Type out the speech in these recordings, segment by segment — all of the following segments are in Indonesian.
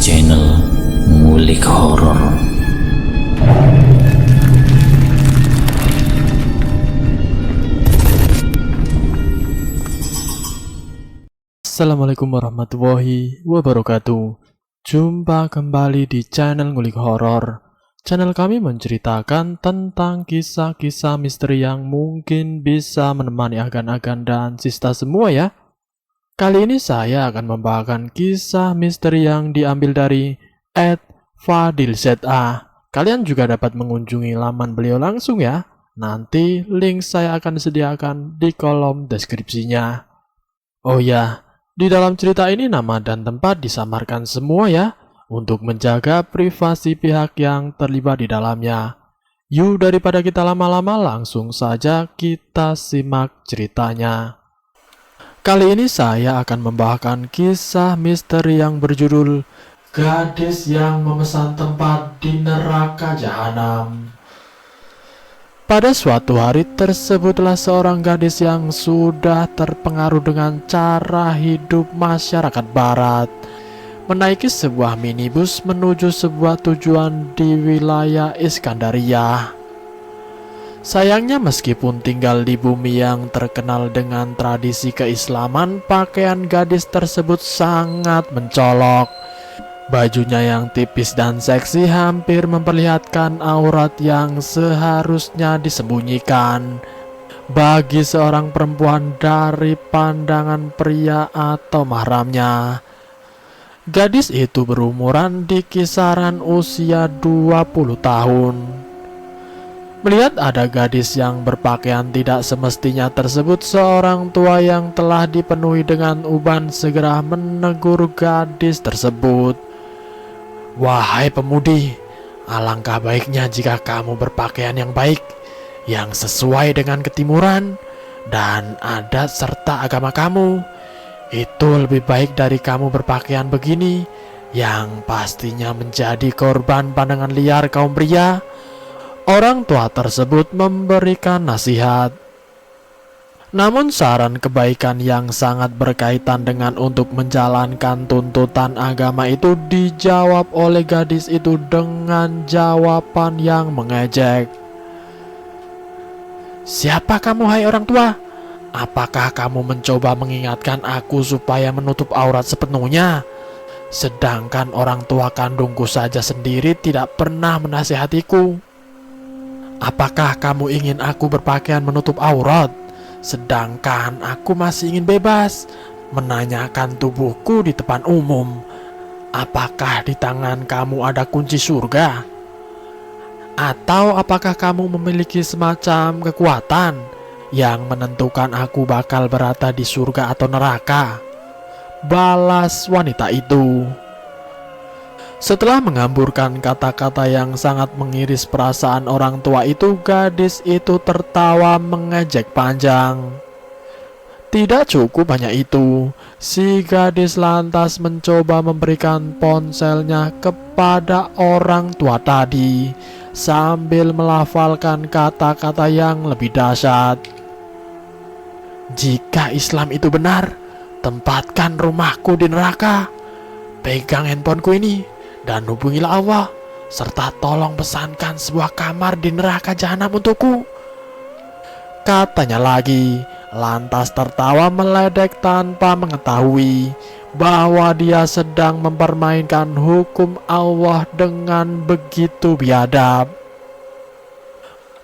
channel Ngulik Horor. Assalamualaikum warahmatullahi wabarakatuh. Jumpa kembali di channel Ngulik Horor. Channel kami menceritakan tentang kisah-kisah misteri yang mungkin bisa menemani agan-agan dan sista semua ya. Kali ini saya akan membawakan kisah misteri yang diambil dari @fadilza. Kalian juga dapat mengunjungi laman beliau langsung ya. Nanti link saya akan sediakan di kolom deskripsinya. Oh ya, di dalam cerita ini nama dan tempat disamarkan semua ya, untuk menjaga privasi pihak yang terlibat di dalamnya. Yuk daripada kita lama-lama langsung saja kita simak ceritanya. Kali ini saya akan membawakan kisah misteri yang berjudul Gadis yang Memesan Tempat di Neraka Jahanam. Pada suatu hari tersebutlah seorang gadis yang sudah terpengaruh dengan cara hidup masyarakat barat menaiki sebuah minibus menuju sebuah tujuan di wilayah Iskandaria. Sayangnya meskipun tinggal di bumi yang terkenal dengan tradisi keislaman, pakaian gadis tersebut sangat mencolok. Bajunya yang tipis dan seksi hampir memperlihatkan aurat yang seharusnya disembunyikan bagi seorang perempuan dari pandangan pria atau mahramnya. Gadis itu berumuran di kisaran usia 20 tahun. Melihat ada gadis yang berpakaian tidak semestinya tersebut, seorang tua yang telah dipenuhi dengan uban segera menegur gadis tersebut. "Wahai pemudi, alangkah baiknya jika kamu berpakaian yang baik, yang sesuai dengan ketimuran dan adat serta agama kamu. Itu lebih baik dari kamu berpakaian begini, yang pastinya menjadi korban pandangan liar kaum pria." Orang tua tersebut memberikan nasihat. Namun saran kebaikan yang sangat berkaitan dengan untuk menjalankan tuntutan agama itu dijawab oleh gadis itu dengan jawaban yang mengejek. "Siapa kamu, hai orang tua? Apakah kamu mencoba mengingatkan aku supaya menutup aurat sepenuhnya? Sedangkan orang tua kandungku saja sendiri tidak pernah menasihatiku. Apakah kamu ingin aku berpakaian menutup aurat? Sedangkan aku masih ingin bebas menanyakan tubuhku di depan umum. Apakah di tangan kamu ada kunci surga? Atau apakah kamu memiliki semacam kekuatan yang menentukan aku bakal berada di surga atau neraka?" balas wanita itu. Setelah mengamburkan kata-kata yang sangat mengiris perasaan orang tua itu, gadis itu tertawa mengejek panjang. Tidak cukup hanya itu, si gadis lantas mencoba memberikan ponselnya kepada orang tua tadi sambil melafalkan kata-kata yang lebih dahsyat. "Jika Islam itu benar, tempatkan rumahku di neraka. Pegang handphoneku ini dan hubungilah Allah, serta tolong pesankan sebuah kamar di neraka jahanam untukku," katanya lagi, lantas tertawa meledek tanpa mengetahui bahwa dia sedang mempermainkan hukum Allah dengan begitu biadab.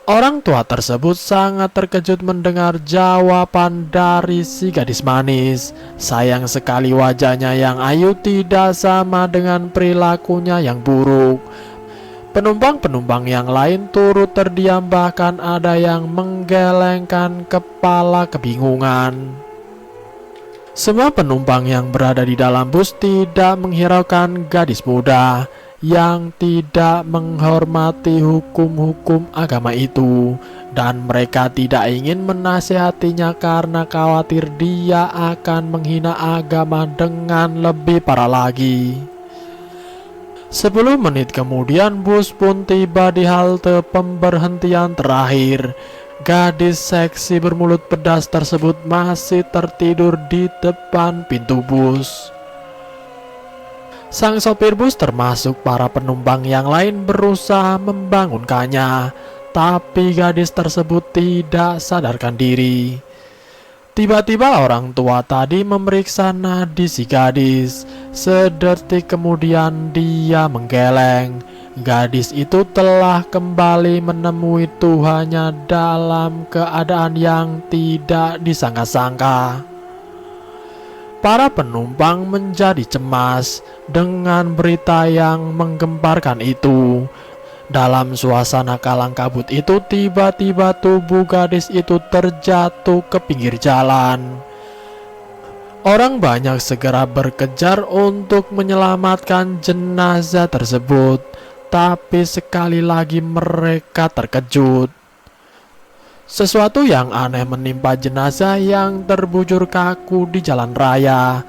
Orang tua tersebut sangat terkejut mendengar jawaban dari si gadis manis. Sayang sekali wajahnya yang ayu tidak sama dengan perilakunya yang buruk. Penumpang-penumpang yang lain turut terdiam, bahkan ada yang menggelengkan kepala kebingungan. Semua penumpang yang berada di dalam bus tidak menghiraukan gadis muda yang tidak menghormati hukum-hukum agama itu, dan mereka tidak ingin menasihatinya karena khawatir dia akan menghina agama dengan lebih parah lagi. 10 menit kemudian bus pun tiba di halte pemberhentian terakhir. Gadis seksi bermulut pedas tersebut masih tertidur di depan pintu bus. Sang sopir bus termasuk para penumpang yang lain berusaha membangunkannya, tapi gadis tersebut tidak sadarkan diri. Tiba-tiba orang tua tadi memeriksa nadi si gadis. Sedetik kemudian dia menggeleng. Gadis itu telah kembali menemui Tuhannya dalam keadaan yang tidak disangka-sangka. Para penumpang menjadi cemas dengan berita yang menggemparkan itu. Dalam suasana kalang kabut itu, tiba-tiba tubuh gadis itu terjatuh ke pinggir jalan. Orang banyak segera berkejar untuk menyelamatkan jenazah tersebut, tapi sekali lagi mereka terkejut. Sesuatu yang aneh menimpa jenazah yang terbujur kaku di jalan raya.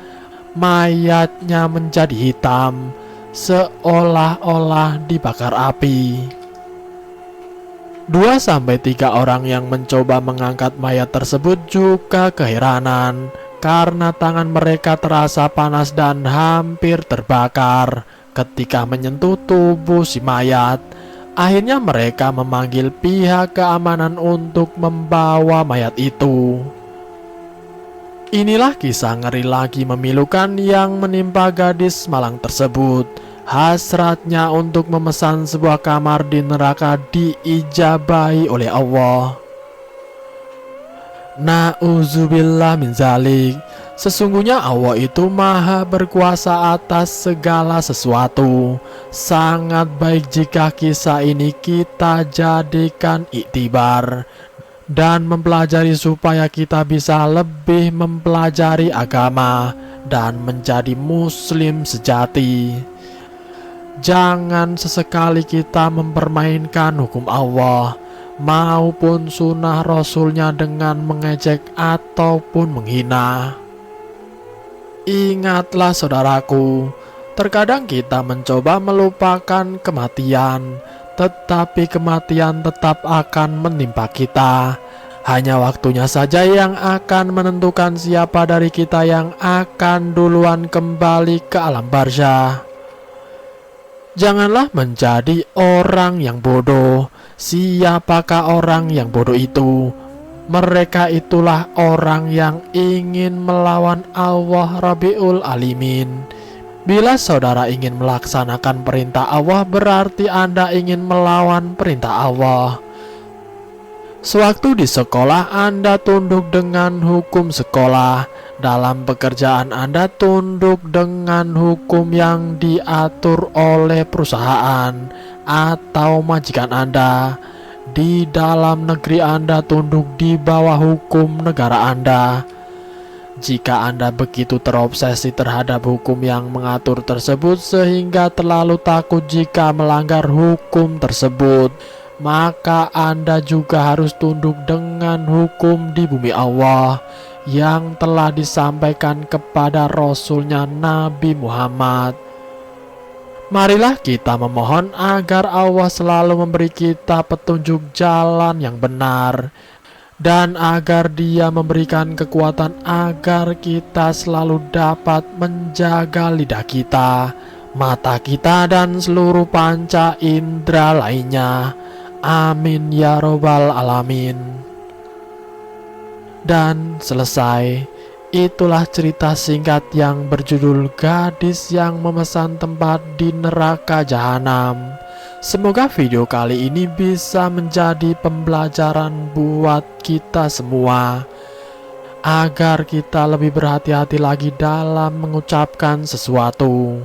Mayatnya menjadi hitam, seolah-olah dibakar api. 2-3 orang yang mencoba mengangkat mayat tersebut juga keheranan karena tangan mereka terasa panas dan hampir terbakar ketika menyentuh tubuh si mayat. Akhirnya mereka memanggil pihak keamanan untuk membawa mayat itu. Inilah kisah ngeri lagi memilukan yang menimpa gadis malang tersebut. Hasratnya untuk memesan sebuah kamar di neraka diijabahi oleh Allah. Na'udzubillah min zalik. Sesungguhnya Allah itu maha berkuasa atas segala sesuatu. Sangat baik jika kisah ini kita jadikan iktibar dan mempelajari supaya kita bisa lebih mempelajari agama dan menjadi muslim sejati. Jangan sesekali kita mempermainkan hukum Allah maupun sunnah Rasulnya dengan mengejek ataupun menghina. Ingatlah saudaraku, terkadang kita mencoba melupakan kematian, tetapi kematian tetap akan menimpa kita. Hanya waktunya saja yang akan menentukan siapa dari kita yang akan duluan kembali ke alam barzah. Janganlah menjadi orang yang bodoh. Siapakah orang yang bodoh itu? Mereka itulah orang yang ingin melawan Allah Rabbul Alamin. Bila saudara ingin melaksanakan perintah Allah, berarti Anda ingin melawan perintah Allah. Sewaktu di sekolah, Anda tunduk dengan hukum sekolah. Dalam pekerjaan, Anda tunduk dengan hukum yang diatur oleh perusahaan atau majikan Anda. Di dalam negeri, Anda tunduk di bawah hukum negara Anda. Jika Anda begitu terobsesi terhadap hukum yang mengatur tersebut sehingga terlalu takut jika melanggar hukum tersebut, maka Anda juga harus tunduk dengan hukum di bumi Allah yang telah disampaikan kepada Rasulnya Nabi Muhammad. Marilah kita memohon agar Allah selalu memberi kita petunjuk jalan yang benar, dan agar Dia memberikan kekuatan agar kita selalu dapat menjaga lidah kita, mata kita, dan seluruh panca indera lainnya. Amin ya robbal alamin. Dan selesai. Itulah cerita singkat yang berjudul Gadis yang Memesan Tempat di Neraka Jahanam. Semoga video kali ini bisa menjadi pembelajaran buat kita semua, agar kita lebih berhati-hati lagi dalam mengucapkan sesuatu.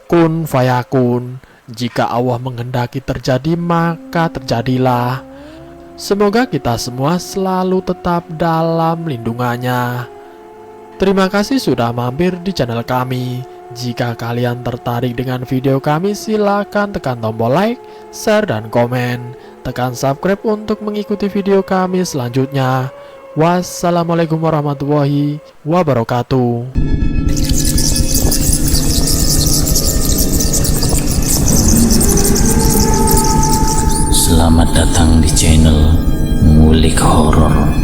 Kun fayakun. Jika Allah menghendaki terjadi, maka terjadilah. Semoga kita semua selalu tetap dalam lindungannya. Terima kasih sudah mampir di channel kami. Jika kalian tertarik dengan video kami, silakan tekan tombol like, share, dan komen. Tekan subscribe untuk mengikuti video kami selanjutnya. Wassalamualaikum warahmatullahi wabarakatuh. Selamat datang di channel Ngulik Horor.